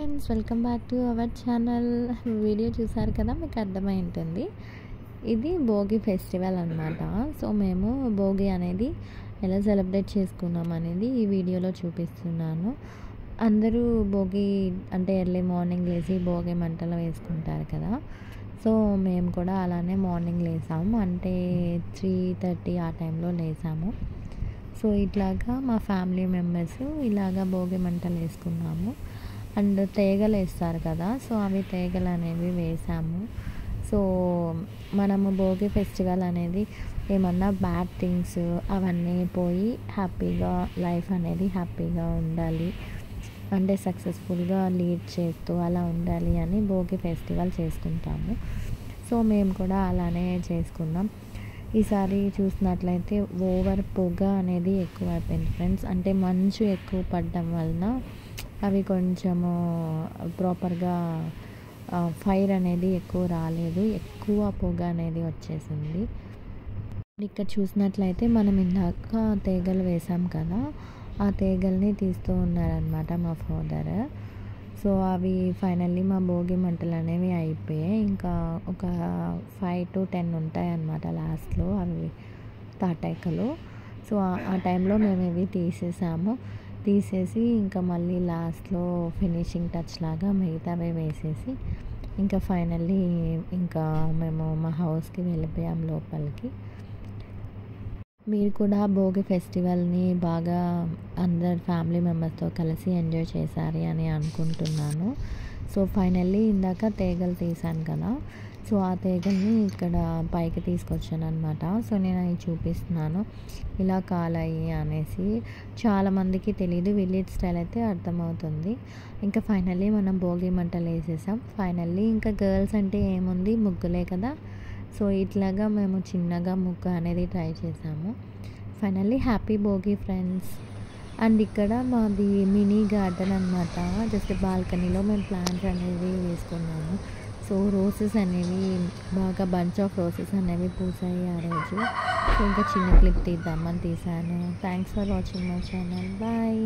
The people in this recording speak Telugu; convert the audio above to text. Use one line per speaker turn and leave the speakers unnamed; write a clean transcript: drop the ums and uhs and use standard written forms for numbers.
Friends, welcome back to our channel. Video చూసారు కదా, మీకు అర్థమై ఉంటుంది. ఇది భోగి ఫెస్టివల్ అనమాట. సో మేము భోగి అనేది ఎలా సెలబ్రేట్ చేసుకున్నాం అనేది ఈ వీడియోలో చూపిస్తున్నాను. అందరూ భోగి అంటే ఎర్లీ మార్నింగ్ లేచి భోగి మంటలు వేసుకుంటారు కదా. సో మేము కూడా అలానే మార్నింగ్ లేసాము, అంటే 3:30 ఆ టైంలో లేసాము. సో ఇట్లాగా మా ఫ్యామిలీ మెంబర్స్ ఇలాగా భోగి మంటలు వేసుకున్నాము. అండ్ తేగలు వేస్తారు కదా, సో అవి తేగలు అనేవి వేసాము. సో మనము భోగి ఫెస్టివల్ అనేది ఏమన్నా బ్యాడ్ థింగ్స్ అవన్నీ పోయి హ్యాపీగా లైఫ్ అనేది హ్యాపీగా ఉండాలి, అంటే సక్సెస్ఫుల్గా లీడ్ చేస్తూ అలా ఉండాలి అని భోగి ఫెస్టివల్ చేసుకుంటాము. సో మేము కూడా అలానే చేసుకున్నాం. ఈసారి చూసినట్లయితే ఓవర్ పొగ అనేది ఎక్కువ అయిపోయింది ఫ్రెండ్స్. అంటే మంచు ఎక్కువ పడడం వలన అవి కొంచెము ప్రాపర్గా ఫైర్ అనేది ఎక్కువ రాలేదు, ఎక్కువ పొగ అనేది వచ్చేసింది. ఇక్కడ చూసినట్లయితే మనం ఇందాక తేగలు వేసాం కదా, ఆ తేగల్ని తీస్తూ ఉన్నారనమాట మా ఫాదర్. సో అవి ఫైనల్లీ మా భోగి మంటలు అనేవి అయిపోయాయి. ఇంకా ఒక 5 to 10 ఉంటాయన్నమాట లాస్ట్లో అవి తాటాకులు. సో ఆ టైంలో మేము ఇవి తీసేసి ఇంకా మళ్ళీ లాస్ట్లో ఫినిషింగ్ టచ్ లాగా మిగతావే వేసేసి ఇంకా ఫైనల్లీ ఇంకా మేము మా హౌస్కి వెళ్ళిపోయాం లోపలికి. మీరు కూడా భోగి ఫెస్టివల్ని బాగా అందరు ఫ్యామిలీ మెంబర్స్తో కలిసి ఎంజాయ్ చేశారు అని అనుకుంటున్నాను. సో ఫైనల్లీ ఇందాక తేగలు తీసాను కదా, సో ఆ తేగల్ని ఇక్కడ పైకి తీసుకొచ్చాను అనమాట. సో నేను అవి చూపిస్తున్నాను ఇలా కాలాయి అనేసి. చాలామందికి తెలియదు, విలేజ్ స్టైల్ అయితే అర్థమవుతుంది. ఇంకా ఫైనల్లీ మనం భోగి మంటలు వేసేసాం. ఫైనల్లీ ఇంకా గర్ల్స్ అంటే ఏముంది, ముగ్గులే కదా. సో ఇట్లాగా మేము చిన్నగా ముగ్గు అనేది ట్రై చేసాము. Finally happy Bhogi friends. And ఇక్కడ మాది మినీ గార్డెన్ అనమాట. జస్ట్ బాల్కనీలో మేము ప్లాంట్స్ అనేవి వేసుకున్నాము. సో రోసెస్ అనేవి బాగా బంచ్ ఆఫ్ రోసెస్ అనేవి పూసాయి ఆ రోజు. సో ఇంకా చిన్న క్లిప్ తీద్దామని తీసాను. Thanks for watching my channel. Bye.